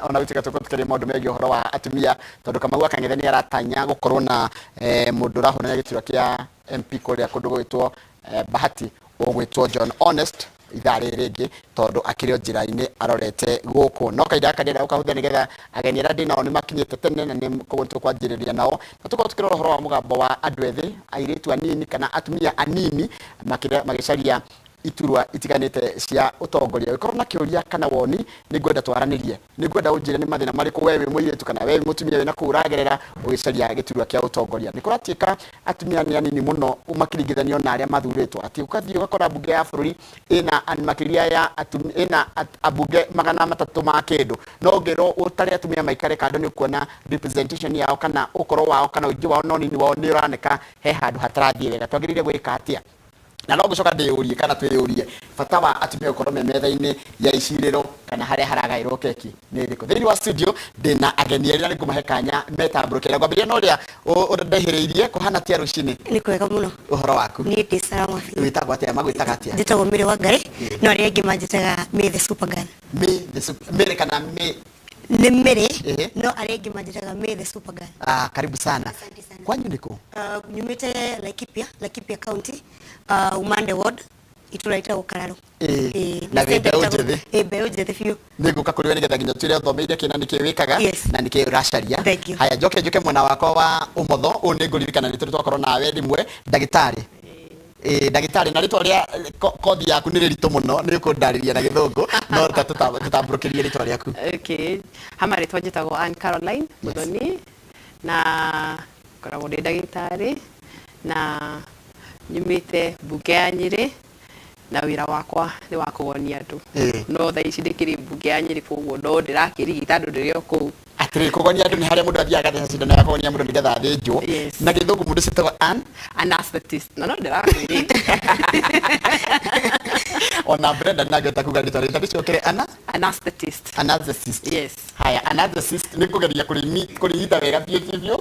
ona gutika tukutukire maundu megi uhoro wa atumia tondu Kamau akang'ethe ni aratanya gukorwo na mundu urahonania giturwa kia MP kuria kundu gwitwo Bahati ogwitwo John Honest ithari ringi tondu akirio njira-ini arorete guku no kaida kanira ukahutha nigetha ageni ara ndinao ni makinyite tene na ni kuguntu kwanjiriria nao tuko tukirora horo wa mugambo wa andu ethi airitu anini kana atumia anini magicaria iturwa itiganite cia utongoria ikorwo na kiuria kana woni ni ngwenda twaranirie ni ngwenda unjire ni mathina mariku wewe muiritu kana wewe mutumia wina kuuragerera ugicaria giturwa kia utongoria ni kuratika atumia ni anini muno umakiringithanio na aria mathuritwo ati ukathii ugakora bunge ya bururi ina makiria ya atumia ina abunge magana matatu ma kindu no ngero utari atumia maikare kando ni kuona representation yao kana ukoro wao kana uji wao no nini wao ni uraneka he handu hatarathie wega twagirire gwika atia na no gucoka ndiyurie kana twiyurie bata wa atumia ukorwo metha-ini ya iciriro kana haria haragairwo keki ni riko thiini wa studio ndina ageni eri ni kumahe kanya metambũrũkĩra ngwambĩrĩria no ũrĩa ũndehĩrĩirie kũhana tia rũcinĩ ni kwega mũno ũhoro waku ni ndi salama wĩtagwo atĩa magwĩtaga atĩa njĩtagwo Mĩrĩ wa Ngarĩ no arĩa angĩ manjĩtaga May the Super Girl Mĩrĩ kana May ni Mĩrĩ no arĩa angĩ manjĩtaga May the Super Girl. Karibu sana. Kwanyu niko nyumĩte Laikipia County Umande Ward ituraita Ukararo na mbeũ njĩthĩ mbeũ njĩthĩ biũ nĩguka kũrĩ we nĩgetha nginya twĩre ũthomeire kĩna nĩkĩ wĩkaga na nĩkĩ ũracaria. Haya njoke mwena wakwa wa ũmotho ũũ nĩngũririkana nĩ tũrĩ twakorwo nawe rĩmwe ndagĩtarĩ ndagĩtarĩ na rĩtwa rĩa kothi yaku nĩ rĩritũ mũno nĩ ũkũndarĩria na gĩthũngũ no tutambũrũkĩrie rĩtwa rĩaku. Okay, hama rĩtwa njĩtagwo Ann Caroline Muthoni na koragwo ndĩ ndagĩtarĩ na nyumĩte mbunge ya Nyĩrĩ na wĩra wakwa nĩ wa kũgonia andũ no thaa ici ndĩkĩrĩ mbunge ya Nyĩrĩ koguo no ndĩrakĩrigita andũ ndĩrĩ o kũu atĩrĩ kũgonia andũ nĩ harĩa mũndũ athiaga agatheca cindano ya kũgonia mũndũ nĩgetha athĩnjwo na gĩthũngũ mũndũ citagwo anesthetist no ndĩrakwĩrĩte ona Brenda nageta kuga rĩtwa rĩta rĩcokere anesthetist. Yes. Haya anesthetist nĩ kũgeria kũrigita wega biũ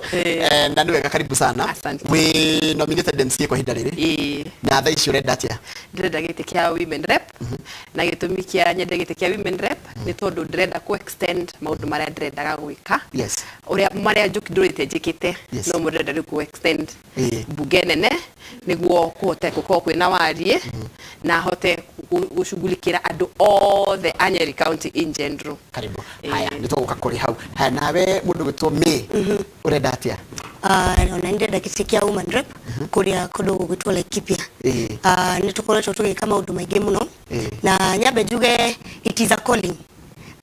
na nĩ wega karibu sana wĩ nominated MC kwa ihinda rĩrĩ na thaa ici ũrenda atĩa? Ndĩrenda gĩtĩ kĩa women rep na gĩtũmi kĩa nyende gĩtĩ kĩa women rep nĩ tondũ ndĩrenda ku extend maũndũ marĩa ndĩrendaga gwĩka ũrĩa marĩa ndũrĩte njĩkĩte no mũndĩrenda rĩu ku extend mbunge nene nĩguo kũhote gũkorwo kwĩna wariĩ na hote gũshughulikĩra andũ othe a Nyeri County in general. Karibu. Haya nĩtũgũka kũrĩ hau. Haya nawe mũndũ gwĩtwo May ũrenda atĩa? Ona ndĩrenda gĩtĩ kĩa women rep kũrĩa kũndũ gwĩtwo Laikipia. Nĩtũkoretwo tũgĩka maũndũ maingĩ mũno na nyambe njuge it is a calling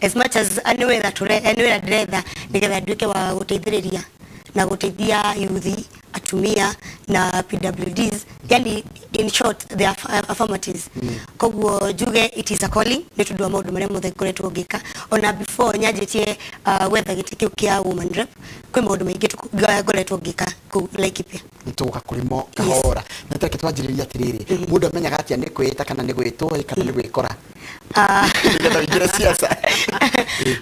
as much as anywhere ndĩretha nĩgetha nduĩke wa gũteithĩrĩria na gũteithia youth atumia na PWDs yani in short they are affirmatives koguo njuge it is a calling nĩ tondũ wa maũndũ marĩa mothe ngoretwo ngĩka ona before nyanjĩtie gwetha gĩtĩ kĩu kĩa women rep kwĩ maũndũ maingĩ ngoretwo ngĩka kũu Laikipia. Nĩtũgũka kũrĩ mo kahora na tũreke twanjĩrĩrie atĩrĩrĩ mũndũ amenyaga atĩa nĩ kwĩĩta kana nĩ gwĩtwo kana nĩ gwĩkora nĩgetha wĩingĩre ciaca.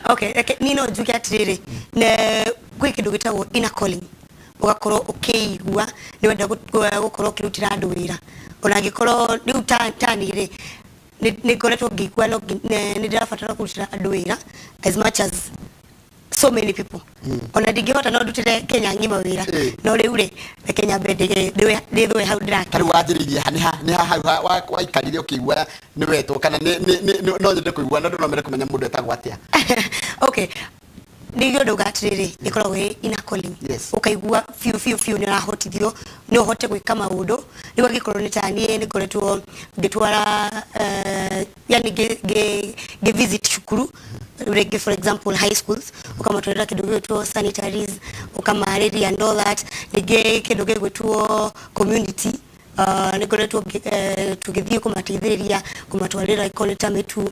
Okay niĩ no njuge atĩrĩrĩ gwĩ kĩndũ gĩtagwo inner calling ugakorwo ukĩigua nĩ wenda gũkorwo ũkĩrutĩra andũ wĩra ona angĩkorwo rĩu tanĩ-rĩ nĩ ngoretwo ngĩigua nĩ ndĩrabatara kũrutĩra andũ wĩra as much as so many people ona ndingĩhota no ndutĩre Kenya ng'ima wĩra no rĩu-rĩ Kenya ndĩthũe hau ndĩrakĩra rĩu wanjĩrĩirie nĩ hau waikarire ũkĩigua nĩ wetwo kana no nyende kũigua na ndũ no mende kũmenya mũndũ etagwo atĩa? Okay nĩgĩo ndauga atĩrĩrĩ ĩkoragwo ĩ inner calling ũkaigua biũ nĩ ũrahotithio nĩ ũhote gwĩka maũndũ rĩu angĩkorwo nĩ ta niĩ nĩ ngoretwo ngĩtwara yani visit cukuru rĩngĩ for example high schools ũkamatwarĩra kĩndũ gĩgwĩtwo sanitaries ũkamarĩria and all that rĩngĩ kĩndũ gĩgwĩtwo community nĩ ngoretwo tũgĩthiĩ kũmateithĩrĩria kũmatwarĩra ikono ta mĩtu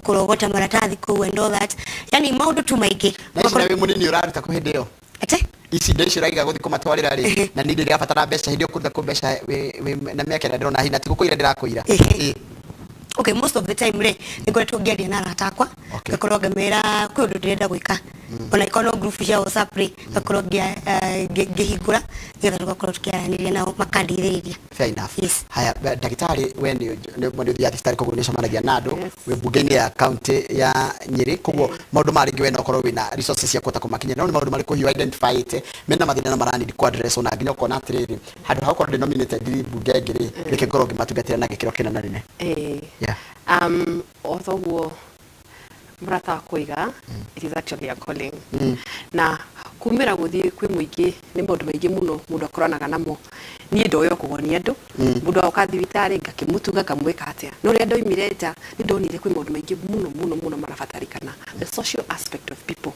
kũrogota maratathi kũu and all that yani maũndũ tu maingĩ. Na ici nawe mũnini ũraruta kũ hĩndĩ ĩyo? Ici indo icio ũraiga gũthiĩ kũmatwarĩra rĩ na nĩ indo irabatara mbeca hĩndĩ ũkũruta kũ mbeca na mĩaka ĩrĩa ndĩrona hihi na ti gũkũira ndĩrakũira? Okay most of the time rĩ nĩ ngoretwo ngĩaria na arata akwa ngakorwo ngamera kwĩ ũndũ ndĩrenda gwĩka ona ikono group cia WhatsApp ri gakorwo ngihingura ngetha tugakorwo tukiaraniria nao makandirĩria. Fair enough. Yes. Haya ndagitari we ni mwenye thibitarĩ koguo ni cemanagia na andũ we bunge-inĩ ya county ya Nyeri koguo maũndũ marĩngĩ we no korwo wina resources cia kũhota kũmakinyĩra no nĩ maũndũ marĩkũ you identify it mena mathĩna na maranidi ku address ona nginya ũkona atĩrĩrĩ handũ ha gũkorwo denominated bunge ngĩrĩ reke ngorwo ngĩmatungatĩra na gĩkĩro kĩnene nene. O thoguo murata kuiga it is actually a calling na kumira guthii kwi muingi ni maundu maingi muno mundu akoranaga namo ni ndoyo kugonia andu mundu akathibitari ngakimutunga kamwika atia no ria ndoimire nja ni ndonire kwi maundu maingi muno marabatarikana the social aspect of people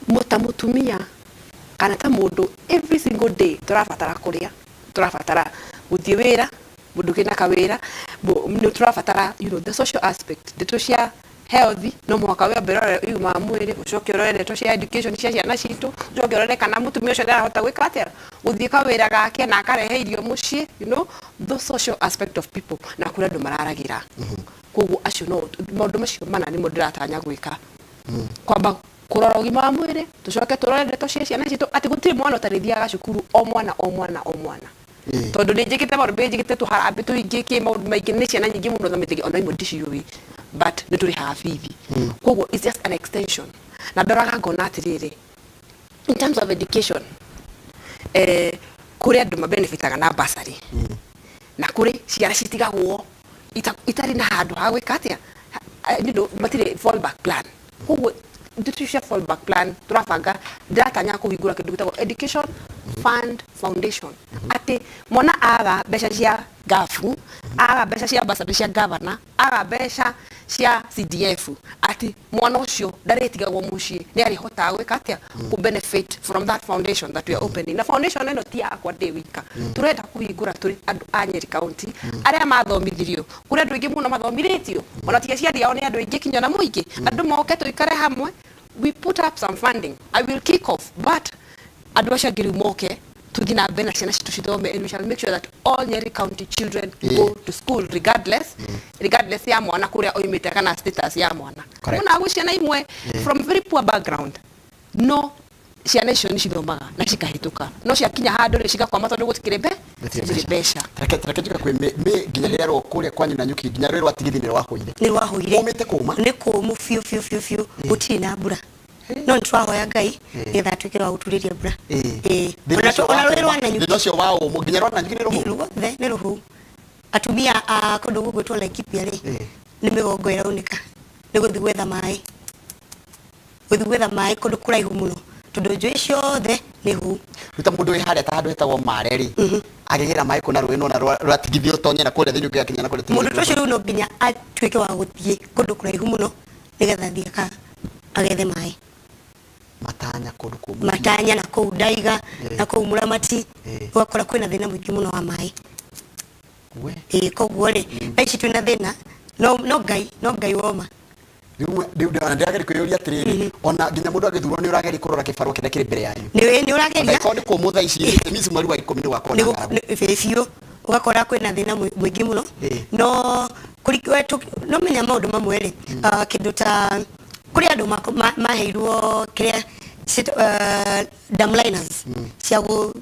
mutamia kana ta mundu every single day turabatara kuria turabatara guthii wira mundu kina kawira no turabatara the social aspect the social healthy no mwaka wa mbere yuma mwiri ucoke urore cia education cia ciana citu ucoke urore kana mutumia ucio ndarahota gwika atia uthii kawira gake na akarehe irio mucii the social aspect of people na kuri andu mararagira koguo acio no maundu macio mana ni mundu ratanya gwika kwamba kurora ugima wa mwiri tucoke turore cia ciana citu ati gutiri mwana utarithia cukuru o mwana tondu ni njikite maundu njikite tuharambe tuingiki maundu maingi ni ciana nyingi muno thamitigi ona imwe ndiciui but nituri hafithi koguo it's just an extension na ndoraga ngona atiriri in terms of education kuri andu mabenefitaga na bursary na kuri ciana citigagwo itari na handu ha gwika atia matire fallback plan koguo tutusha fallback plan turabanga ndatanya kuhingura kindu gitagwo education fund foundation ati mwana aga mbeca cia gafu aga mbeca cia bursary cia governor aga mbeca cia CDF ati mwana ucio ndaretigagwo mucii ni ari hota gwika atia ku benefit from that foundation that we are opening na foundation eno ti yakwa ndi wika turenda kuhingura turi andu a Nyeri county aria mathomithirio kuri andu ingi muno mathomithirio ona tiga cia ria oni andu ingi kinya na muingi andu moke tuikare hamwe we put up some funding I will kick off but andu acio ngiri moke tuthina bena ciana citu cithome and we shall make sure that all Nyeri county children go to school regardless ya mwana kuria oimite kana status ya mwana kuna gwicia na imwe from very poor background no ciana icio ni cithomaga na cikahituka no ciakinya handu ri cigakwama tondu gutikire mbeca reke njuka kwi me nginya rira ro kuria kwanyu na nyuki nginya rira atigithi ni rwahoire umite kuma ni kumu fiu gutiri na mbura no ntwahoya ngai getha twikira uturiria mbura ona rwirwa na nyuki ndocio wao nginya rwa na nyuki ni ruhu atumia kundu gugwitwo Laikipia ri ni migongo iraunika ni guthi gwetha mai kundu kuraihu muno tondu njui ciothe ni hu ruta mundu wi haria ta handu hetagwo mare ri agigira mai kuna rwino na rwatigithio tonye na kuria thiini ukinya na kuria mundu tucio riu no nginya atwike wa guthie kundu kuraihu muno nigetha thika agethe mai matanya na kou Ndaiga na kou Muramati ugakora kwina thina mwingi muno wa mai koguo ri aici twina thina no ngai woma riu ndageri kwiyuria atiriri ona nginya mundu agithurwo ni urageri kurora kibarua kina kiri mbere yanyu ni urageria ko ni kumutha ici misi mwari wa 10 ni wakona fefio ugakora kwina thina mwingi muno no no menya maundu mamwe ri kindu ta kuri andu maheirwo kiria damliners ciago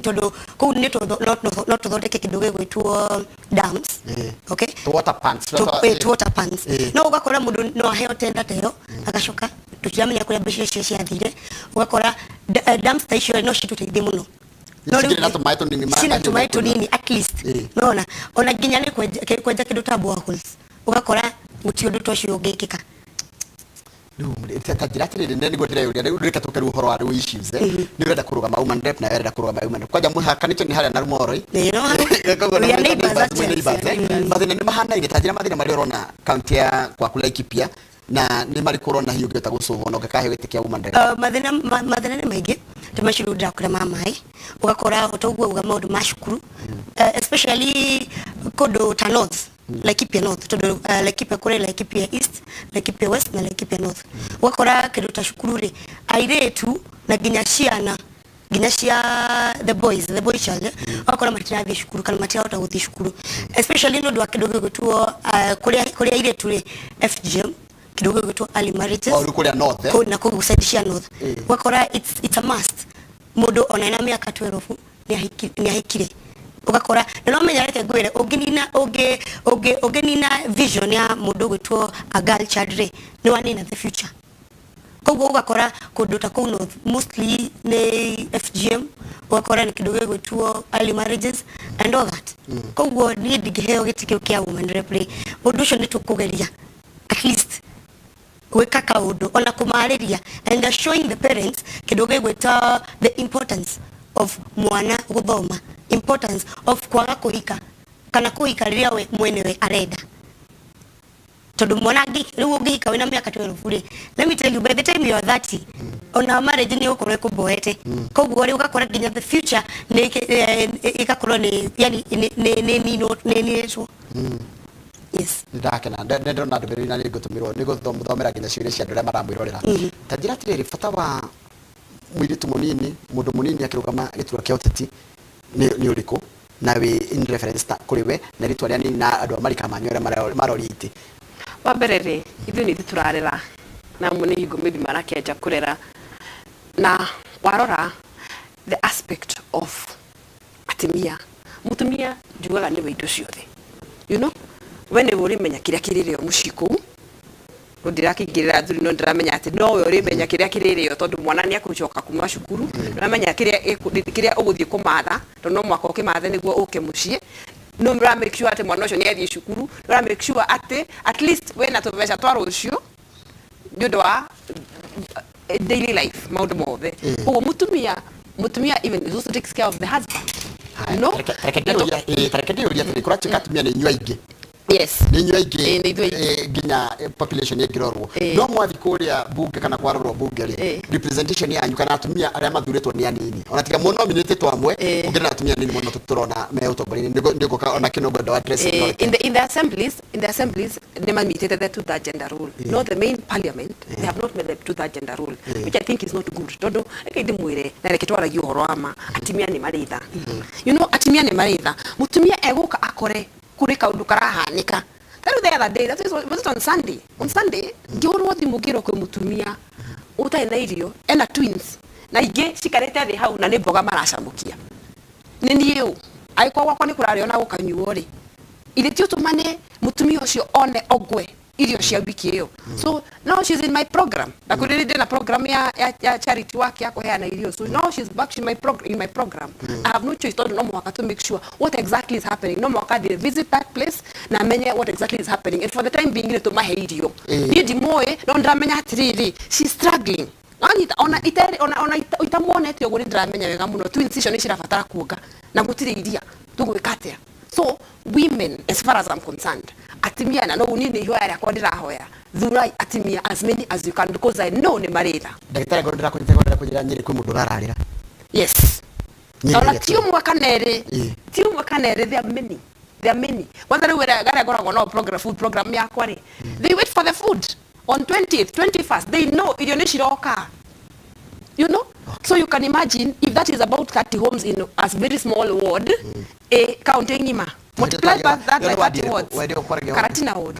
tondu kou ni no tuthondeke kindu gigwitwo dams okay water pans no ugakora mundu no aheo tenda tero agacoka tutiramenya kuria mbeca icio ciathire ugakora dams ta icio no cituteithie muno no sina tumai tunini at least no ona nginya ni kwenja kindu ta boreholes ugakora muti undu tocio ungikika tajiratirire nene gotire yuria reka tukaru uhoro wa riu issues ni urenda kurugama human rep na urenda kurugama human kwaja muhakanitio ni haria na rumoroi mathina ni mahana ile tajira mathina mari urona county ya kwa Laikipia na ni mari kurona hiyo ngeta gucuvo no gakahe witikia human rep mathina ni maingi tumashiru ndira kura mamai ugakora utogwo uga maundu mashukuru especially kodo ta north Laikipia North tondu Laikipia kure Laikipia East Laikipia West na Laikipia North wakora kindu ta cukuru ri airetu na ginya ciana ginya cia the boy child wakora matirathi cukuru kana matirahota guthi cukuru especially no ndwa kindu gigutwo kuria airetu ri FGM kidogo gitwa early marriages kuria north na kugusaidishia north wakora it's a must mudo ona na miaka 12 ni ahikire ugakora no menya reke gwire ugenina vision ya mudo gitwa a girl child re ni wanina the future koguo ugakora kundu ta kuu north mostly ni FGM ugakora ni kidogo gitwa early marriages and all that koguo ni ndigiheo gitikio kia women replay mundu ucio ni tukugeria at least weka kaudo ona kumariria and showing the parents kidogo gweta the importance of mwana guthoma, importance of kwaga kuhika kana kuhika riria we mwenewe arenda tondu mwana riu ungihika wina miaka 12 let me tell you by the time you are 30 ona marriage ni ukorwe kuboete koguo ri ugakora ginya the future ni igakorwo ni yani ni yes ndakena ndendo na ndubiri na nigutumirwo niguthomera ginya ciuria cia ndore maramwirorera ta njira tiriri fata wa mwiritu munini mundu munini akirugama gitura kia uteti ni uriku na we in reference ta kuri we na ritwa ria ni na andu amarika manywera maroriti wa berere ithu ni turarera na muni igumi marakiaja kurera na warora the aspect of atimia mutumia jugaga ni weindo ciothe you know wene uri menya kiria kirire muciku ndirakingirira thuri no ndiramenya ati no we uri menya kiria kirire tondu mwana ni akucoka kuma cukuru ndiramenya kiria uguthie kumatha tondu no mwaka ukimathe niguo uke mucie no mra make sure ati mwana ucio ni athie cukuru mra make sure ati at least wena tubeca twa rucio nyondo wa daily life maundu mothe uguo mutumia even also takes care of the husband no tarekedio ria kurachika atumia ni nyua ingi yes ni nyua ingi ginya population yekirorwo no mwathi kuria bunge kana kwarorwo bunge ri representation yanyu kana atumia aria mathuritwo ni anini ona tiga muno nominate twamwe ungena atumia nini muno tuturona me utongori ndiko ona kinogo ndo address in the assemblies they meted the two-third gender rule not the main parliament they have not made the two-third gender rule which I think is not good tondu ekaide mwire na reketwara gihoro ama atimia ni maritha you know atimia ni maritha mutumia eguka akore kuri kaundu karahanika the other day that was on Sunday gihoro thimugiro kwe mutumia utai na irio ena twins na ige cikarete thi hau na ni mboga maracamukia ni niu aiko wakwa ni kurari ona gukanyuo ri ile tio tumane mutumia ucio one ogwe irio cia wiki iyo so now she's in my program na kuriri na program ya charity work ya kuheana irio so now she's back in my program I have no choice no mwaka to make sure what exactly is happening no mwaka they visit that place na menye what exactly is happening and for the time being ile to mahe irio ni di moe no ndamenya atiriri she's struggling ona itamuonete oguri ndramenya wega muno twins icio ni cirabatara kuonga na gutire iria tugwikatia so women as far as I'm concerned atimia na no unini hiyo ya kwa ndirahoya thurai atimia as many as you can because I know ni maritha ndagitari gondira kujira nyiri kwi mundu rararira yes ona tiu mwaka nere there are many whether we gara gora no food program ya kwani they wait for the food on 20th 21st they know irio ni ciroka you know so you can imagine if that is about 30 homes in a very small ward counting ima multiply by that like 30 wards Karatina ward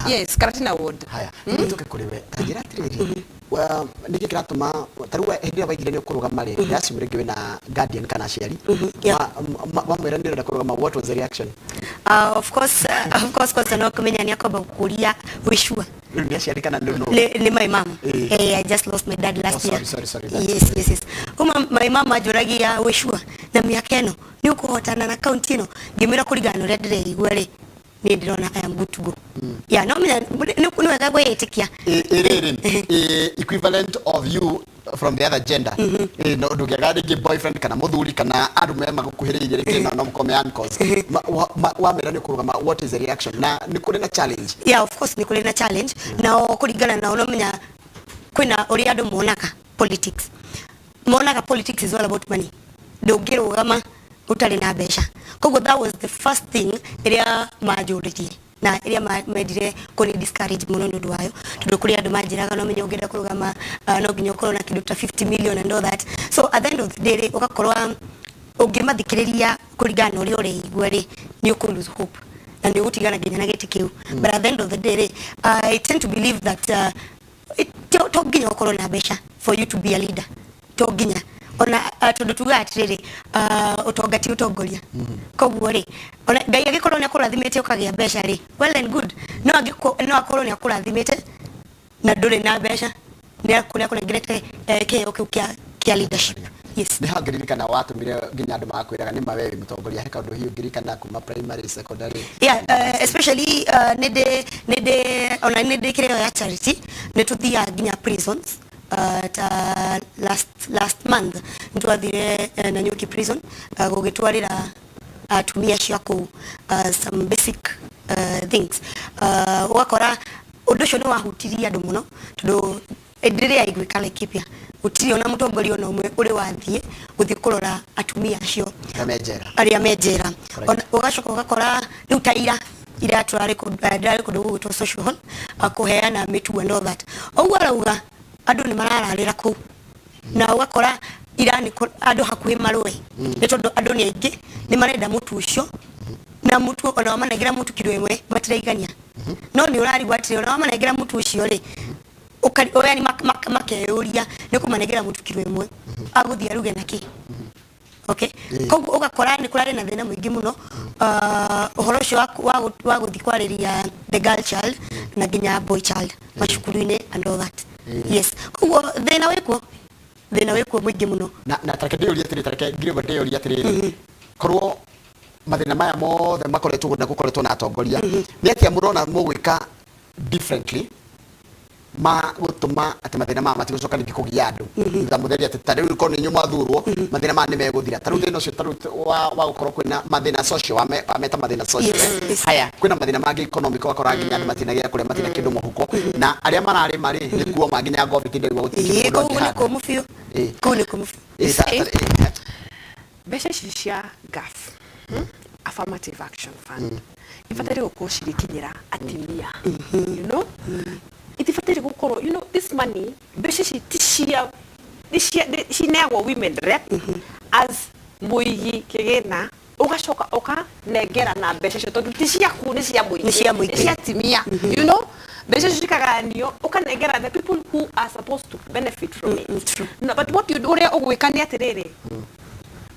yes Karatina ward haya nituke kuriwe tajira tiriri wa niki kiratuma taruwa hindira baigire ni kurugama ri yacimurenge na guardian kana ciari bamwira ndira kurugama what was the reaction of course no kumenya ni akoba kuria wishua ndia ciari kana no ni my mom I just lost my dad last year sorry yes my mom ajuragia wishua na miaka eno ni ukuhotana na county ino ngimira kurigano red day igwere ni ndirona I am good to go yeah no ni wega gwetikia equivalent of you from the other gender no ndugegade ge boyfriend kana muthuri kana arume magukuhiririe rike no mkome uncles wa mera ni kurugama what is the reaction na ni kuri na challenge yeah of course ni kuri na challenge na kurigana na unomenya kwina uri andu monaka politics is all about money ndungirugama utari na besha koguo that was the first thing iria majority na iria medire kuni discourage muno ndu wayo tundu kuri andu majiraga no menya ungenda kurugama no ginya ukorwo na kindu ta 50 million and all that so at the end of the day ugakorwa ungimathikiriria kurigana uri uri igwe ri ni uku lose hope na ndio utigana ginya na giti kiu. But at the end of the day I tend to believe that to ginya okoro na besha for you to be a leader. To ginya ona tondu tuga atiriri utongati utongoria koguo ri ona ngai agikorwo ni akurathimite ukagia besha ri well and good no akorwo ni akurathimite na nduri na besha ni akunengirete kio kia leadership. Yes, ni hangirikana watu mire ginya andu makwiraga ni mawewe mutongoria he kaundu hiyo ngirikana kuma primary secondary. Yeah, especially nede kireo ya charity netuthia ginya prisons. Last month ntwathire na Nyuki prison gugitwarira atumia ciaku some basic things wakora udusho no wahutiria andu muno tondu ndire aigwika Laikipia utiri ona mutongoria ona umwe uri wathie guthi kurora atumia acio aria mejera ugacoka ugakora riu taira ira turari kundu gugitwo social hall kuheana mitu and all that oguo arauga andu ni marararira ku na ugakora irani andu hakuhi marwe ni tondu andu ni aingi ni marenda mutu ucio na mutu ona manegera mutu kilo imwe matiraigania no ni urari gwatire ona manegera mutu ucio ri yani makeuria ni kumanegera mutu kilo imwe aguthia ruge naki. Okay, koguo ugakora ni kurari na thina muingi muno uhoro ucio wa guthi kwariria the girl child na ginya boy child mashukuru-ini and all that. Yes, koguo thina wikuo muingi muno na tareke ndio ria tareke ngire ndio ria tiri korwo mathina maya mothe makoretwo na gukoretwo na atongoria ni atia murona mugwika differently ma gutuma ati mathina mama matigucoka ningi kugia andu thutha mutheri ati tariu ko ni nyuma thurwo mathina mama ni meguthira tariu thina ucio tariu wa gukorwo kwina mathina social ameta mathina social haya kwina mathina mangi economic wakora nginya andu matinagia kuria matina kindu muhuko na aria marari mari ni kuo maginya ngobi kindu igwa gutikira ko mufio ko ni ko mufio besha cia gaf affirmative action fund ifatari gukushirikinyira atimia you know itifatiri gukoro you know this money besha tishia neagwo women rep as muigi kigena ugacoka uka negera na besha cio tondu tishia ku ni cia muigi cia timia you know besha cikagaranio ukanegera the people who are supposed to benefit from it no, but what you do uria ugwikania atiriri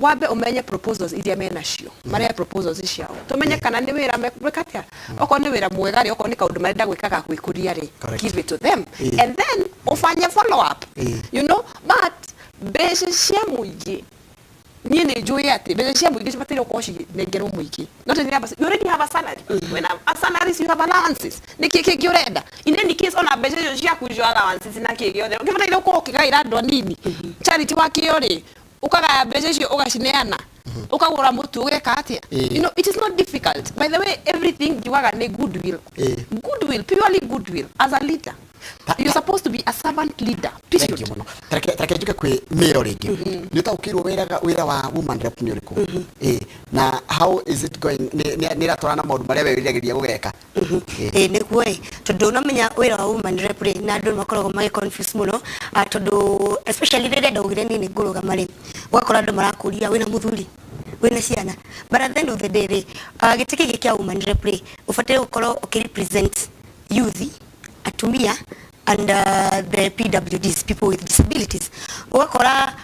wabe umenye proposals iria mena cio maria proposals ciao tumenye kana ni wira mekatia oko ni wira mwega ri oko ni kaundu marenda gwikaga gwikuria ri give it to them and then ufanye follow up you know but besha cia muigi nie ne joy ati besha cia muigi cibatire ukoshi negero muigi not any you already have a salary when a salary you have allowances ni kiki urenda in any case ona besha cia kujo allowances na kiki othe ukibatire uko kigaira ndo nini charity wakio ri ukagaya besha cio ugacineana ukagura mutu ugeka atia you know it is not difficult by the way everything jugaga ni goodwill purely goodwill as a leader you're supposed to be a servant leader period. Tareke juke kwi mero ringi ni taukirwo wira wa woman rep ni uriku na how is it going ni ratwarana maundu maria wirigeria gugeka ni kuwe tondu no menya wira wa woman rep ri na andu makoragwo magi confuse muno tondu especially rede ndogire ni nguruga mari wakora andu marakuria wina muthuri wina ciana but at the end of the day gitiki gikia woman rep ri ufatire gukorwo ukirepresent youth atumia and the PWDs, people with disabilities. Wakora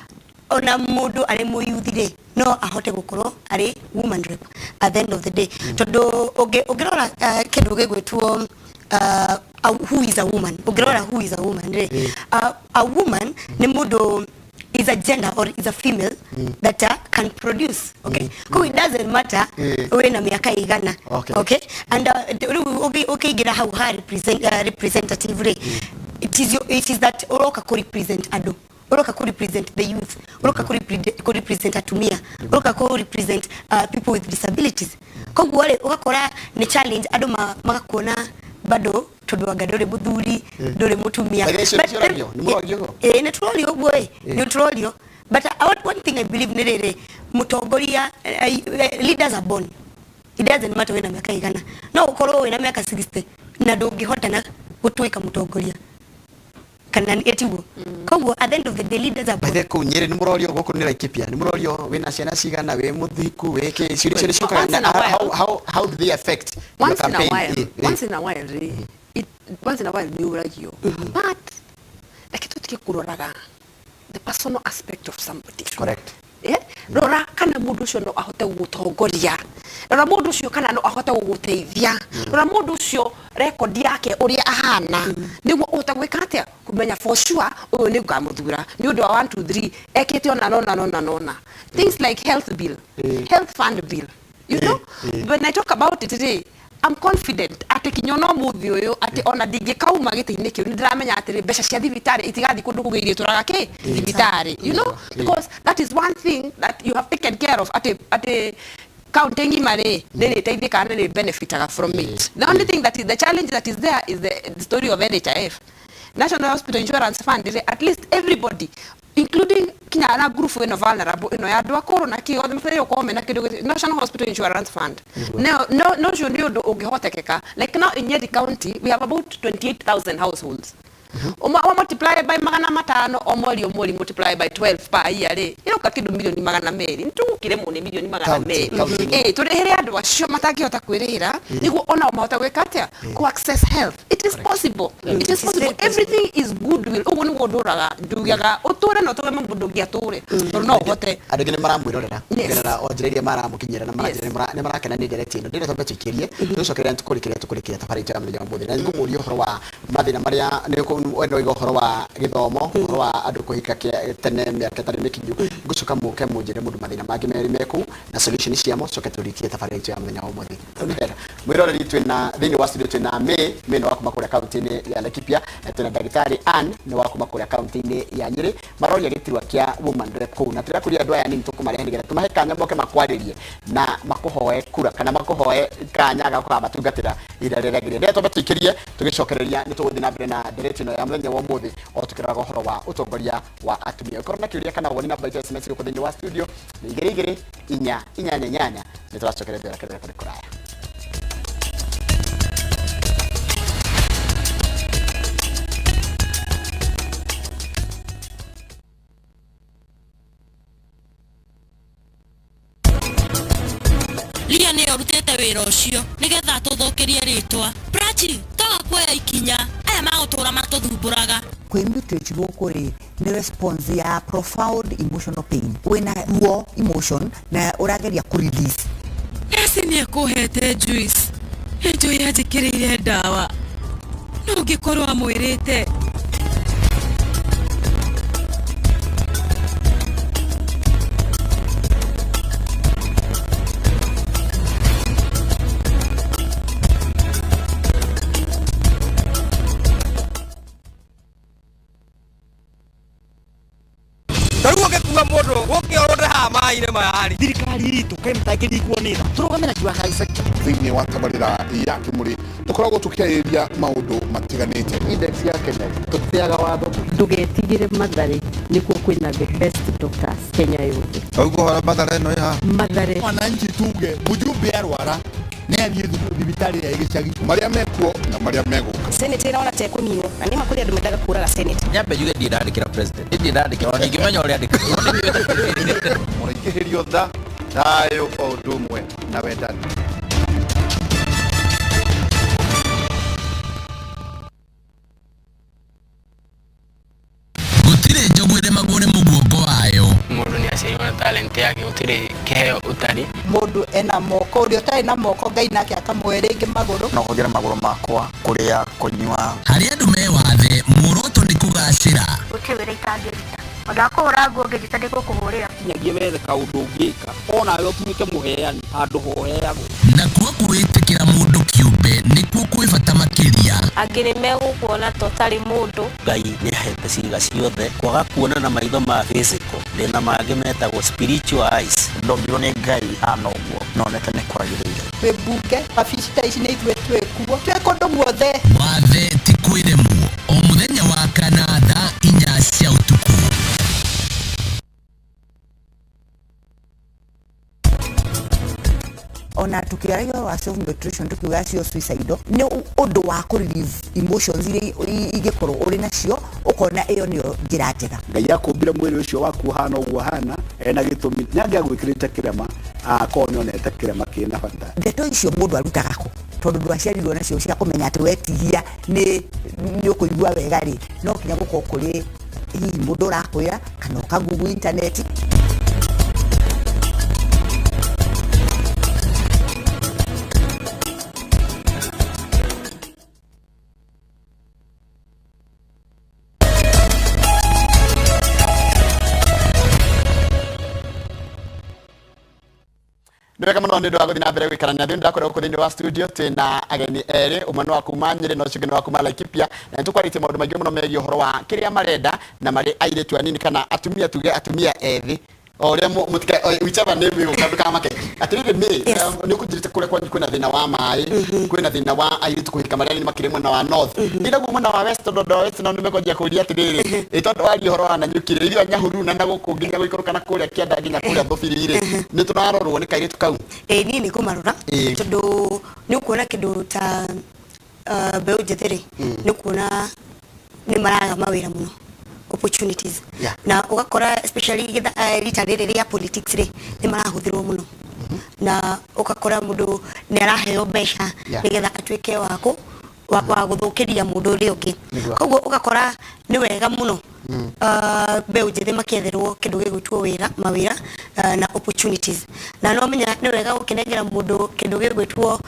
ona mudu ari muyuthire no ahote gukorwo ari woman rep at the end of the day. Todo ogirora kindu gigwitwo who is a woman. Ogirora who is a woman. A woman ni mudu is a gender or is a female that can produce, okay? So it doesn't matter when miaka igana, okay? And okay gira how representative it is that oroka ko represent ado, oroka ko represent the youth, oroka ko represent atumia, oroka ko represent people with disabilities. Ko wale ukakora ni challenge ado magakuona bado tondu agadore buthuri dore mutumia ne trolio boy ne trolio but one thing I believe nerere mutongoria leaders are born. It doesn't matter when miaka igana no ukoro wena miaka 60 na ndungihota na gutwika mutongoria kana etiwo koguo at the end of the day leaders are by the ko nyere ni murorio goko ni Laikipia ni murorio we na ciana cigana we muthiku we ke ciuria ciuria how do they affect once in a while once in a while ni uragio but lakini tukikururaga the personal aspect of somebody. Correct. Rora kana mundu ucio no ahote gutongoria. Rora mundu ucio kana no ahote guteithia. Rora mundu ucio record yake uria ahana. Niguo uta gwika atia kumenya for sure uyu ni ngamuthura. Ni undu wa 1 2 3 ekete ona nona. Things like health bill, health fund bill. You know, when I talk about it today, I'm confident ati kinyono muthi uyu ati ona ndingikauma giti-ini kiu ndiramenya ati mbeca cia thibitari itigathi kundu kugiirie turaga ki thibitari, you know, because that is one thing that you have taken care of ati counting imare then itaithika and benefitaga from it. The only thing that is the challenge that is there is the story of NHIF, National Hospital Insurance Fund. At least everybody including kinyana group ino vulnerable ino ya dwa corona ki othe mfere ko mena kidogo National Hospital Insurance Fund. No junior do ogehotekeka. Like now in Nyeri County we have about 28,000 households. Multiply by magana matano omoli multiply by 12 pa year iroka kindu milioni magana meri ntukire mu ne milioni magana meri turehere andu acio matangihota kwirihira niguo ona mahota gwika atia ku access health. It is possible. It is possible. Everything is goodwill. Ugu ni gonduraga ndugaga uture no tuwe mundu giature no hote adegene maramwirorera ngerera onjereria maramukinyira na marajira ne marakena ni direct ino ndire tombe tukirie tucokeria ntukurikire tafari ya mujya muthi na ngumurio horo wa mathina maria ne ko wendo igoro wa githomo wa andu kuhika tene miaka tari mikinyu ngucoka muke munjire mundu mathina mangi meri meku na solution ciamo coke turikie tafari ya muthenya wa muthi mwiroreri twina thini wa studio twina me no wakuma kuri account ni ya Laikipia twina Dagitari Ann ni wakuma kuri account ni ya Nyeri maroria gitirwa kia woman rep ko na tira kuri andu aya ni tukumare ndigera tumahe kanya moke makwaririe na makuhoe kura kana makuhoe kanya ga kwa matungatira ira reragire ndeto batuikirie tugicokereria ni tuguthi na mbere na direct ya muthenya wa muthi o tukiraga horo wa utongoria wa atumia korona kiuria kana woni na baita SMS ko thini wa studio ni igere inya ni turacokereria kare kuraya Lia ne orutete wira ucio nigetha tuthukirie ritwa Prachi toa kwoya ikinya aya magutura matuthumburaga kwimutĩte gũkũ rĩ nĩ response ya profound emotional pain wĩna ruo emotion na ũrageria ku release nasi nĩ ekuhete juice enjo yanjĩkĩrĩire ndawa no ngĩkorwo amwĩrĩte maine mahali thirikari itu kemtagiri kuonera turugamira kiwa haisa thini wa tabarira ya kimuri tukoragwo tukiairia maundu matiganite index ya Kenya tutiaga watho ndugetigire Mathare nikuo kwina the best doctors Kenya yothe augo hora Mathare no ya Mathare wananchi tuge mujumbe arwara ne athie thibitari ya igicagi maria mekuo na maria meguka senate ira ona te kunino na ni makuri andu mendaga kuraga senate nyambe juge ndi ndandikira president ndi ndandikira ona ngimenya uri andikira murikihirio tha tayo o ndumwe na wendani gutire njogwire magure mugongo wayo mundu ni aciarirwo na talent yake gutire kiheo utari mundu ena moko uria utari na moko Ngai nake akamwe ringi maguru no kugira maguru makwa kuria kunywa hari andu me wathe muoroto ndi kugacira gutiwira itangirita odakora goge jitade ko kuhorera nyagie wethe kaundu ungika ona yo tumike muheani handu hoheago na kuo kwitikira mundu kiumbe nikuo kwibata makiria angire megukuona totari mundu Ngai ni ahete ciiga ciothe kwaga kuona na maitho ma physical ndina mangi metagwo spiritual eyes ndongirwo ni Ngai anoguo nonete ni kwagirire twebunge afisita ici ni itwe twekuo twekondo guothe wathe ti kwiremwo o muthenya wa kanatha inya cia utuku ona tukiaria wa self nutrition tukiuga cio suicide ni undu wa ku relieve emotions ile igikorwo uri nacio ukona iyo niyo njira njega ngai akumbire mwiri ucio waku hana uguo hana ena gitumi nangi agwikirite kirema ko nionete kirema kina bata ndeto icio mundu arutaga ko tondu ndwaciarirwo nacio cia kumenya ati wetihia ni ukuigua wega ri no kinya guko kuri hihi mundu urakwira kana ukagugu internet Ndeka muno ndio agothina mbere gwikarania ndio ndakora uko thini wa studio tena ageni ere umano wa kumanyire no chigeno wa kumala kipya na tukwarite maundu maingĩ muno megie uhoro wa kiria marenda na mari aire tu anini kana atumia tuge atumia ethi oria mutika whichever name you kaduka make atirire me ni kujirite kule kwa kuna thina wa mai kuna thina wa aire tu kuhika mari ni makire mwana wa north ila guo mwana wa west dodo west no nimekoja kuria atirire itondo wali uhoro wa nyukire ithio nyahuru na ndago kunginya guikoroka na kuria kianda nginya kuria thofirire ni tunarorwo ni kaire tu kau nini kumarora tondu ni kuona kindu ta beu jetheri ni kuona ni maraga mawira muno opportunities na ugakora especially rita riri ya politics ri ni marahuthirwo muno na ukakora mundu ni araheo besha nigetha atwike wako wa guthukiria mundu uri ungi koguo ugakora ni wega muno beu jethi maketherwo kindu gigutwo wira mawira na opportunities na no menya ni wega gukinegera mundu kindu gigutwo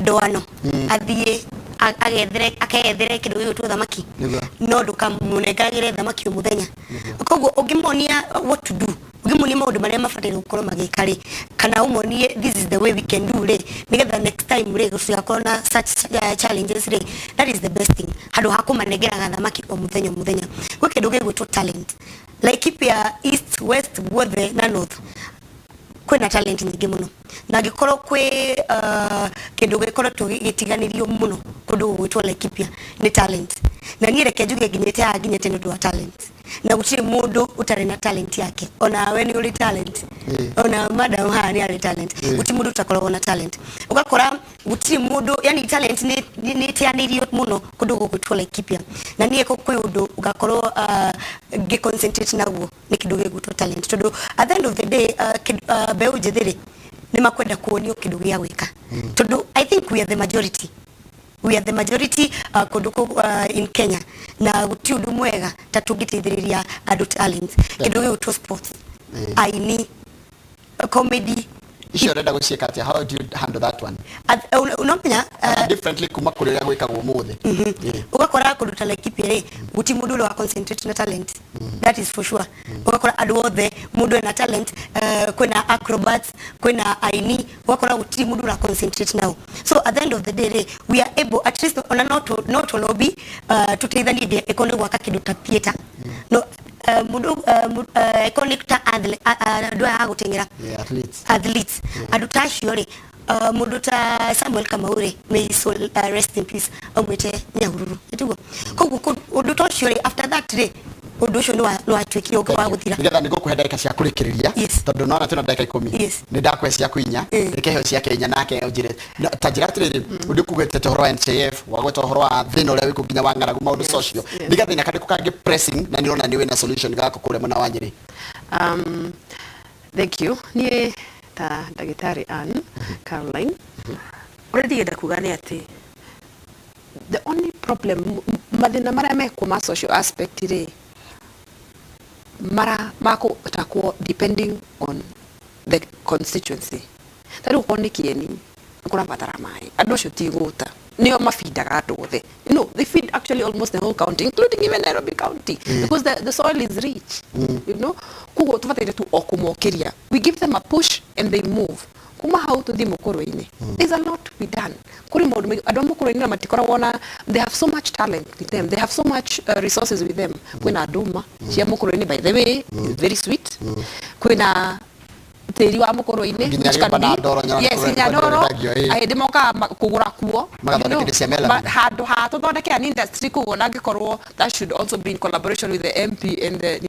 doano athie akethere kindu gigutwo thamaki no ndukamunengagire thamaki umuthenya koguo ungimonia what to do ungimonia maundu maria mabatire gukorwo magikari kana umonie this is the way we can do ri nigetha next time ri guciakorwo na such challenges ri that is the best thing handu hakumanengera thamaki umuthenya gwi kindu gigutwo talent like ipia east west wothe na north kwina talent nyingi muno na gikorwo kwi kindu gikorwo tugitiganirio muno kundu gwitwo like ipia ni talent na ni reke njuge nginyete ndu wa talent na gutiri mundu utari na talent yake ona we ni uri talent ona madam hani ari talent gutiri mundu utakorwo na talent ugakora gutiri mundu yani talent ni tianirio muno kundu gwitwo like ipia na ni eko kwi undu ugakorwo gi concentrate naguo ni kindu gigutwo talent tondu at the end of the day beu jethiri ni makwenda kuonio kindu gia gwika tondu I think we are the majority in Kenya na guti undu mwega tatungitithiriria andu talent kindu gigutwo sports aini comedy isho renda gucieka atia how do you handle that one unomenya differently kuma kuria gwikagwo muthe ugakora kuruta like ipire guti mundu wa concentrate na talent that is for sure ugakora andu othe mundu na talent kwina acrobats kwina aini ugakora guti mundu na concentrate now so at the end of the day we are able at least on not lobby tuteithanie economy gwaka kindu ta theater no mundu connecta adu agutengera athletes adu tashiore mundu ta Samuel Kamaure may soul rest in peace omwete nyahururu etugo kogu undu tashiore after that day undu ucio no atwiki kwa guthira nigetha nigo kuhe ndagika cia kurikiria tondu no na tuna ndagika 10 ni ndakwe cia kuinya reke cia Kenya nake ujire tajira tiriri undu kugete tohoro NCF wagweta tohoro wa thina uria wiku nginya wangaragu maundu social nigetha ina kadiku kangi pressing na nirona niwe na solution gako kure mwana wa Nyeri thank you ni ta Dagitari Ann Caroline already genda kugani ati the only problem madina mara me kuma social aspect ri mara mako takuo depending on the constituency tari ukoni kieni kuna patara mai ando shoti guta nio mafida gado the they feed actually almost the whole county including even Nairobi county because the soil is rich you know kugo tufatire tu okumokeria we give them a push and they move kuma how to the mukoroine there's a lot to be done kuri modu ado mukoroine matikora wona they have so much talent with them they have so much resources with them kuna adoma cia mukoroine by the way is very sweet kuna teri wa mukoroine yes nyadoro ahede moka kugura kuo hado hato thondeke an industry kuona gikorwo that should also be in collaboration with the MP and the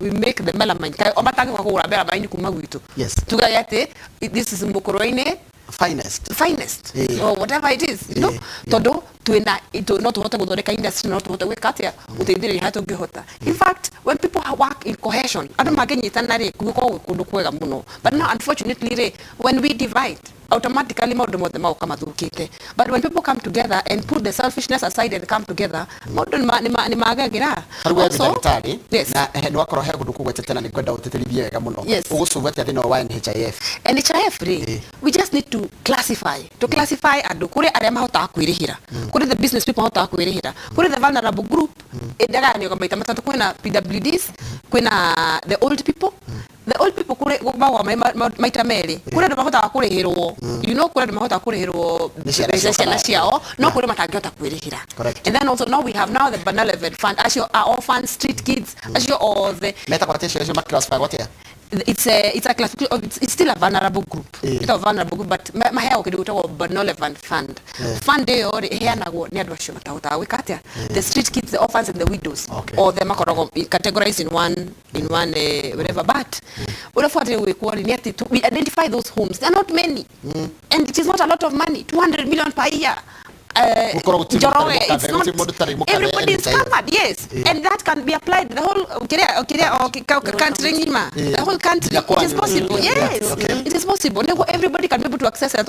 we make the melamine kai omatangi kugura melamine kuma gwitu tugayate this is mukoroine finest or whatever it is, you know, todo tuenda ito not what go the industry not what we cut here utendire hato gihota. In fact, when people work in cohesion ado magenyitana re kuko kundu kwega muno, but now unfortunately when we divide automatically maundu mothe mau kama thukite, but when people come together and put the selfishness aside and come together maundu ni magagira also. Yes, na no akoro he kundu kugwetetana ni kwenda uteterithie wega muno ugusubwete thina wa NHIF and NHIF we just need to classify andu kuri aria mahota kwirihira kuri the business people mahota kwirihira kuri the vulnerable group edaga ni kama itamata kwena PWDs kwena the old people kure gwa maita meri kure ndo mahota kurihirwo you know kure ndo mahota kurihirwo na ciao no kure matangota kwirihira. And then also now we have now the benevolent fund as your orphan street kids as your all the meta quotation as your classify what here it's a classification. It's still a vulnerable group. It's a vulnerable group, but my hair okay do talk benevolent fund. Fund they or here na go near dosho mata we cut the street kids, the orphans and the widows, or the makoro categorized in one whatever. But we identify those homes. They're not many, and it is not a lot of money. 200 million per year. It's not everybody is covered, yes, and that can be applied the whole country, the whole country. It is possible, yes, it is possible. Everybody can be able to access it.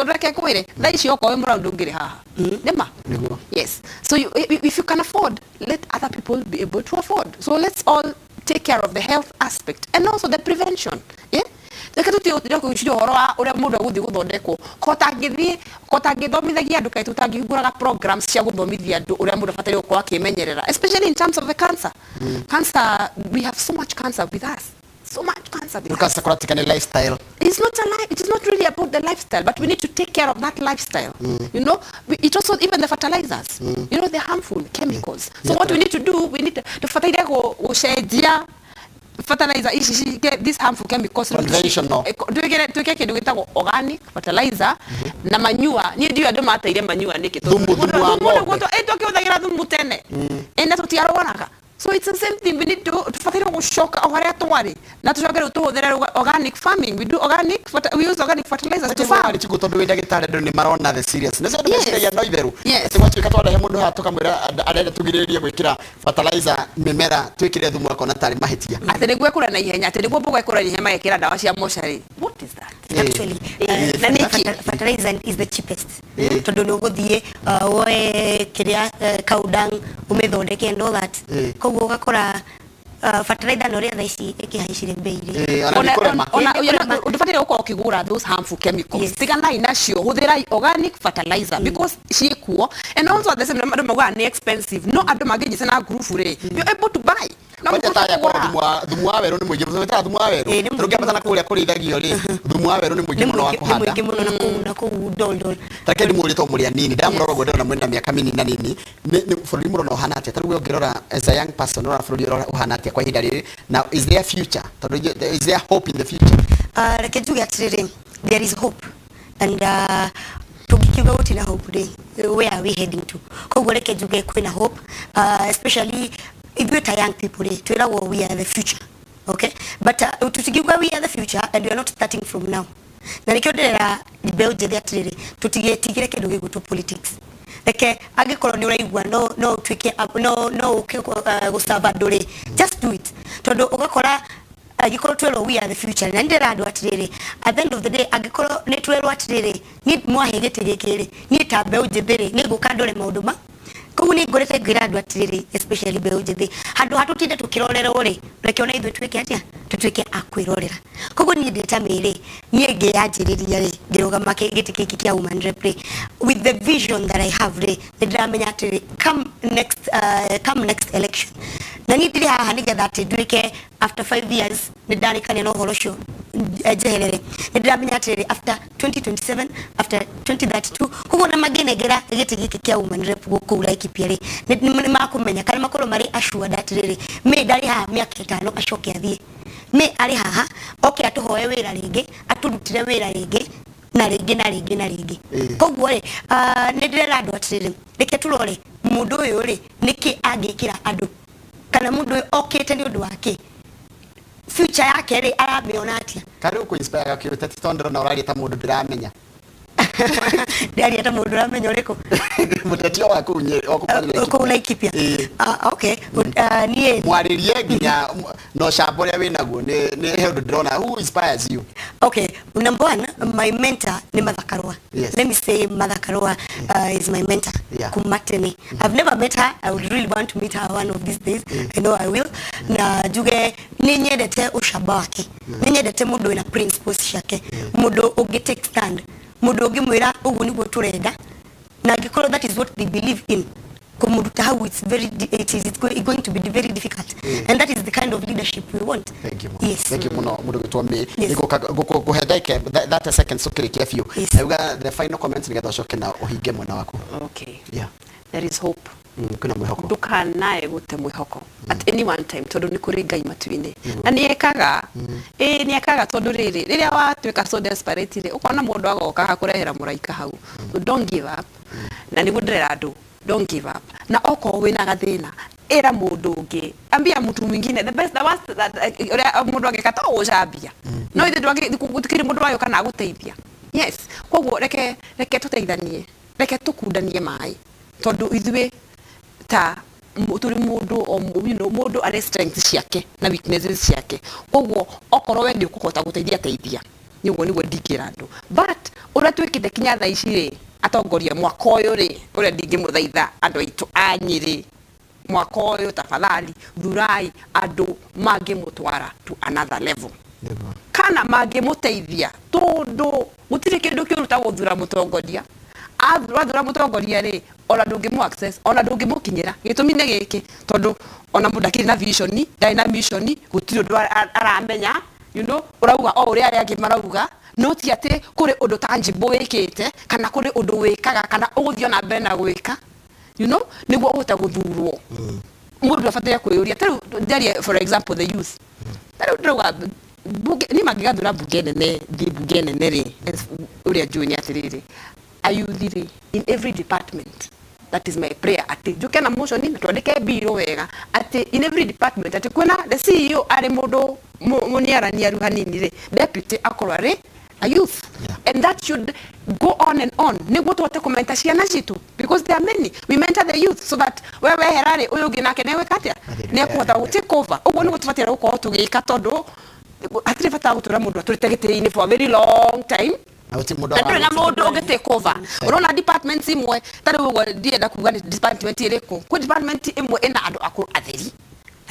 Yes, so if you can afford, let other people be able to afford. So let's all take care of the health aspect and also the prevention. Yeah. Ora muda guthi guthondekwo kotangithomithagia andu kai tutangihinguraga programs cia guthomithia andu uria muda fatari gukwa akimenyerera, especially in terms of the cancer. Cancer, we have so much cancer with us. So much cancer because the lifestyle. It's not a life. It is not really about the lifestyle, but we need to take care of that lifestyle. You know, it also even the fertilizers. You know, the harmful chemicals. So what we need to do, we need to fertilizer fertilizer this harmful chemicals conventional tuke kindu gitagwo organic fertilizer na manure ni ndio andu mateire manure niki thumu wa ng'ombe tukiuthagira thumu tene enda tutiarwanaga. So it's the same thing. We need to fatira go shock aware twari na tushogere tuhuthira organic farming. We use organic fertilizers to farm. Chiko tondu wenda gitare ndo ni marona the seriousness ndo ya no itheru ati katwara he mundu hatoka mwira arenda tugiririe gwikira fertilizer mimera twikire thumu akona tari mahitia ati niguo ekura na ihenya ati niguo mbogo ekura na ihenya magekira dawa cia moshari. What is that? Actually fertilizer is the cheapest tondu no guthie woe kiria kaudang umethondeke and all that koguo gakora fertilizer no ria thaici ikihaicire bei ona udufatire uko ukigura those harmful chemicals tigana inacio huthira organic fertilizer because ciekuo and also at the same time magwa ni expensive no andu magejise na group re you able to buy na mtaya kwa thumu wa weru ni mwingi mtaya thumu wa weru turugia matana kuria kurithagio ri thumu wa weru ni mwingi muno wa kuhanda mwingi muno na ku doldol takeni muri to muri anini ndamuroro gwe ndona mwenda miaka minini nini ni fururi muno no hanate tarugo ngirora as a young person ora fururi ora uhanate kwa ihinda riri. Now is there future? Is there hope in the future? There is hope, and tukikiuga uti na hope day, where are we heading to? Koguo reke njuge kwina hope, especially if we are young people, we are the future, okay? But tukikiuga we are the future and we are not starting from now. Na nikiondera ibeo jethe atiriri tutigetigire kindu gigutu politics. Like agikoro ni uraigwa no twike no gusava nduri, just do it tondu ugakora agikoro twelo we are the future na ndira andu atiriri at the end of the day agikoro ni twelo atiriri ni mwahegete gikiri ni tambe ujithiri ni gukandore mauduma koguo ni ngorete ngira andu atiriri especially be ujithi handu hatutinde tukirorera uri reke ona ithu twike atia tutwike akwirorera koguo ni nditamire ni ngiyanjiriria ri ngirugama gitiki kia human rep with the vision that I have ri ndramenya atiri come next election na ni ndiri haha nigetha ati ndwike after 5 years ndarikane no horocio jeherere ndramenya atiri after 2027 after 2032 koguo na magenegera gitiki kia human rep gukura ikipiari ni makumenya kana makoro mari ashua datiriri me ndari haha miaka 5 acoke athie me ari haha okay atuhoe wira ringi aturutire wira ringi na ringi koguo ri ni ndira andu atiriri reke turore mundu uyu ri niki angikira andu kana mundu okete ni undu wake future yake ri aramiona atia kari uko inspire yake utati tondero na urari ta mundu ndiramenya ndari ata mundu ramenya uriko mutetio waku uko Laikipia okay nie mwaririe ginya no shambore winaguo ni hendu ndrona who inspires you. Okay, number one, my mentor ni Mathakarwa. Yes. Let me say Mathakarwa is my mentor. Yeah. Kumateni. I've never met her. I would really want to meet her one of these days. I know I will. Na juge ninyedete ushaba wake. Ninyedete mundu ina principles yake. Mundu ugi take stand. Mundu ugi mwira ugu niguo turenda. Na gikoro that is what they believe in. How it's going to be very difficult, and that is the kind of leadership we want. Thank you. Yes. Thank you muno mundu gitwa me go headache that a second so kile kiafio. I got the final comments ni gathoke na uhinge mwana wako. Okay. Yeah. There is hope. Kuna mwihoko. Ndukanae gute mwihoko at any one time tondu ni kuri Ngai matuine na niekaga niekaga tondu riria watwika so desperate ri ukona mundu agoka hakurehera muraika hau. So don't give up. Na nigundira andu don't give up. Na oko wina gathina era mundu ungi ambia mtu mwingine the best the worst that mundu agekata ujambia no ithe ndwage gutikiri mundu wayo kana guteithia. Yes, kwoguo reke tuteithanie, reke tukundanie mai tondu ithwe ta turi mundu o mundu are strengths ciake na weaknesses ciake. Kwoguo okorwo we ndi ukuhota guteithia teithia niguo ndikira andu but uratwikite kinya tha ici ri atongoria mwaka uyu ri uria ndingimuthaitha andu aitu anyiri mwaka uyu tafadhali thurai andu mangimutwara to another level kana mangimuteithia tondu gutire kindu kiuruta guthura mutongoria athura mutongoria ri ona ndungimu access ona ndungimukinyira gitumi ne giki tondu ona mudakiri na vision na mission gutire undu aramenya urauga o uria ari marauga no ti ati kuri undu tangible wikite kana kuri undu wikaga kana uguthio na mbere na gwika niguo uhota guthurwo mundu afatira kwiyuria taru for example the youth taru ndauga ni magigathura bunge nene ri uria juni atiriri ayuthiri in every department. That is my prayer. Ati jukena motion ni twandike biro wega ati in every department ati kwena the CEO ari mundu muniarania ruhanini ri deputy akorwa ri a youth. Yeah. And that should go on and on. Niguo twote kumenta ciana citu because there are many. We mentor the youth so that wewe herari uyu ginake newe katia ne kuhota gu take over. Uguo niguo tubatira gukorwo tugika tondu atire bata gutura mundu aturite gitiri-ini for a very long time. Na mundu ugi take over. Urona departments imwe tari uguo ndienda kuga ni department iriku ku department imwe ina andu akuru atheri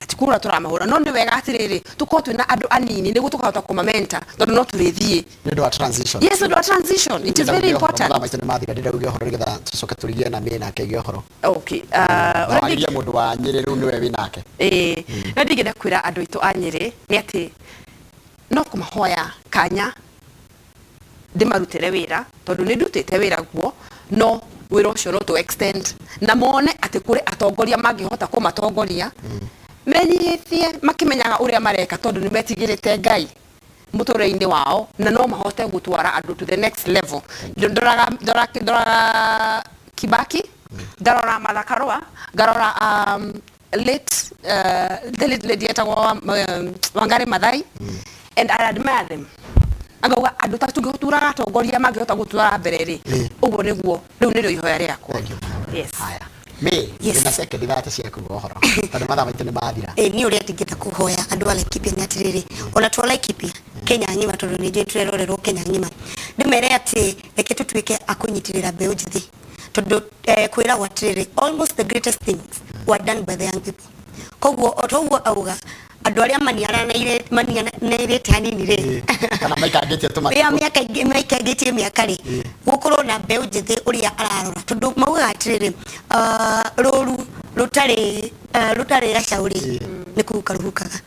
atikura turamahura no ndi wega atiriri tuko twina andu anini niguo tukahota kumamenta tondu no turithie ndio transition. Yes, ndio transition. It is very important. Mama maitene mathika ndira ugi horo rigetha tucoke turigie na mena ke gi horo. Okay. Uradia mundu wa Nyeri ru niwe winake. Na ndigenda kwira andu itu a Nyeri ni ati no kumahoya kanya ndimarutire wira tondu ni ndutite wira guo no wira ucio no to extend na mone ati kuri atongoria mangihota kumatongoria menihithie makimenyaga uria mareka tondu ni metigirite Ngai muture-ini wao na no mahote gutwara andu to the next level. Ndora Kibaki, ndarora Mathakarwa, ngarora late the late lady etagwo Wangari Maathai, and I admire them. Agauga andu ta tungihuturaga atongoria mangihota gutwara mbere ri uguo niguo riu nirio ihoya riakwa. Yes. Me na second that cia kugohora tondu matha maitene mathira ni uria tingita kuhoya andu a Laikipia ni atiriri ona twa Laikipia Kenya ngima tondu ni je turerorerwo Kenya ngima ndimere ati reke tutwike akunyitirira mbeu njithi tondu kwira watiriri almost the greatest things were done by the young people koguo otoguo auga andu aria maniana tanini ri kana maikangitie tumati ya maikangitie miaka ri gukorwo na mbeu njithi uria ararora tondu mauga atiriri ruru rutari gacauri ni kuruka rukaga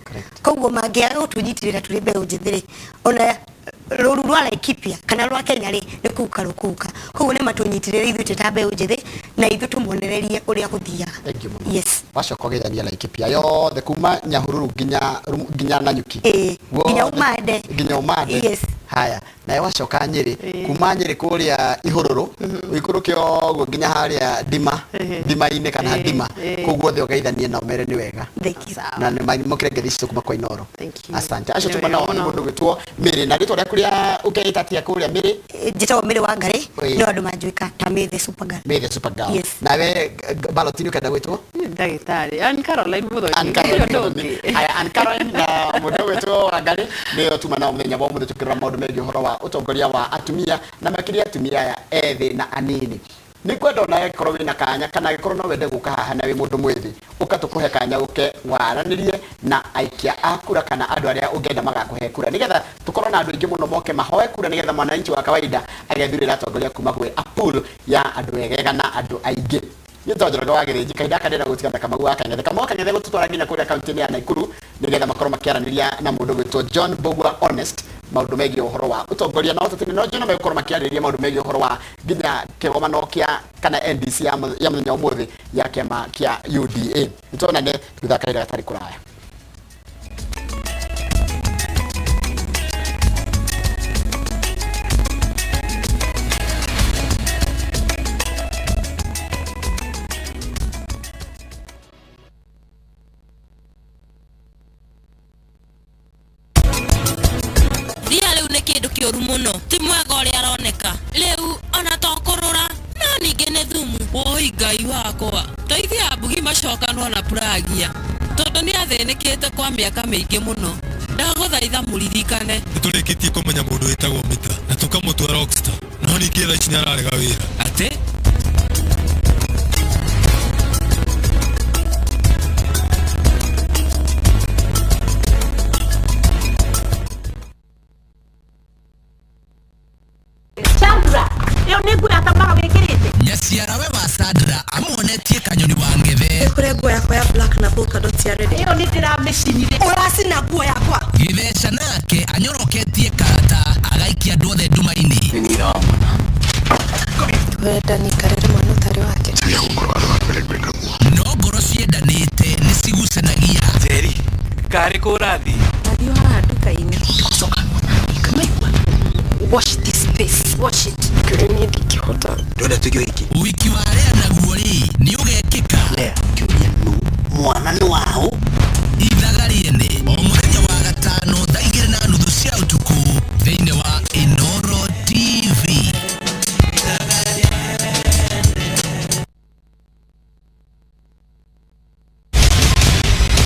koguo mangiaga gutunyitirira turi mbeu njithi ri ona ruru rwa Laikipia kana rwa Kenya ri ni kuruka rukuka koguo ni matunyitirira ithu teta mbeu njithi na ithu tumuonererie uria guthiaga. Yes, wacoka githania Laikipia yothe kuma Nyahururu nginya Nanyuki nginya Umande. Yes. Haya na wacoka Nyeri kuma Nyeri kuria ihururu ikuru kio nginya haria Dima-ine kana Dima koguo the ugeithanie na umere ni wega na ni mukire ngethi kuma kwa Inooro. Asante acio tuma na mundu gwitwo Miri na ritwa rĩa kuria ugeitatia kuria Miri njitagwo Miri wa Ngari no andu manjuika ta Miri Supergirl. Miri Supergirl. Nawe balotini ukenda gwitwo ndagitari Ann Caroline Muthoki. Ann Caroline na mundu gwitwo wa Ngari ni tuma na umenya bo mundu tukirira maundu megiĩ uhoro wa utongoria wa atumia na makiria atumia ya ethi na anini. Ni kwenda na gikorwo wina kanya kana gikorwo no wende guka haha na wi mundu mwithi ukatukuhe kanya uke waranirie na aikia akura kana andu aria ungenda magakuhe kura nigetha tukorwo na andu ingi muno moke mahoe kura nigetha mwananchi wa kawaida agethurira atongoria kuma gwe a pool ya andu egega na andu aingi. Nĩtonjoroga wagĩrĩnji kahinda kanena gũtigana Kamau Akang'ethe. Kamau Akang'ethe gũtũtwara nginya kũrĩa kaunti-inĩ ya Naikuru nĩgetha makorwo makĩaranĩria na mũndũ gwĩtwo John Mbugua Honest maũndũ megiĩ ũhoro wa ũtongoria na teknolojĩ na megũkorwo makĩarĩrĩria maũndũ megiĩ ũhoro wa nginya kĩgomano kĩa kana NDC ya mũthenya ũmũthĩ ya kĩama kĩa UDA. Nĩtũonane thutha kahinda gatarĩ kũraya. Kĩũru mũno ti mwega ũrĩa aroneka rĩu ona tokorora no ningĩ nĩ thumu. Oi Ngai wakwa teithia Mbugi macokanwo na Pragia tondũ nĩ athĩnĩkĩte kwa mĩaka mĩingĩ mũno. Ndagũthaitha mũririkane nĩtũrĩkĩtie kũmenya mũndũ wĩtagwo Mita na tũkamũtua Rockstar no ningĩ thaa ici nĩararega wĩra atĩ Nyaciara we wa Sandra amuonetie kanyoni wa Ngethe kure nguo yakwa ya black na polka dots ya red iyo ni ndĩramĩcinire ũracina nguo yakwa Gĩtheca nake anyoroketie karata agaikia andũ othe nduma-inĩ twenda nikarĩre mwana ũtarĩ wake no ngoro ciendanĩte nĩ cigucanagia Jerry karĩ kũrathi athiĩ haha nduka-inĩ wash this space wash it kĩrĩnĩ ndingĩhota ndona tũgĩo iki wiki wa rĩa naguo rĩ nĩ ũgekĩka kĩũria nũ mwana nĩ wao ithaga rĩene o mũthenya wa gatano thaa 2:30 cia ũtukũ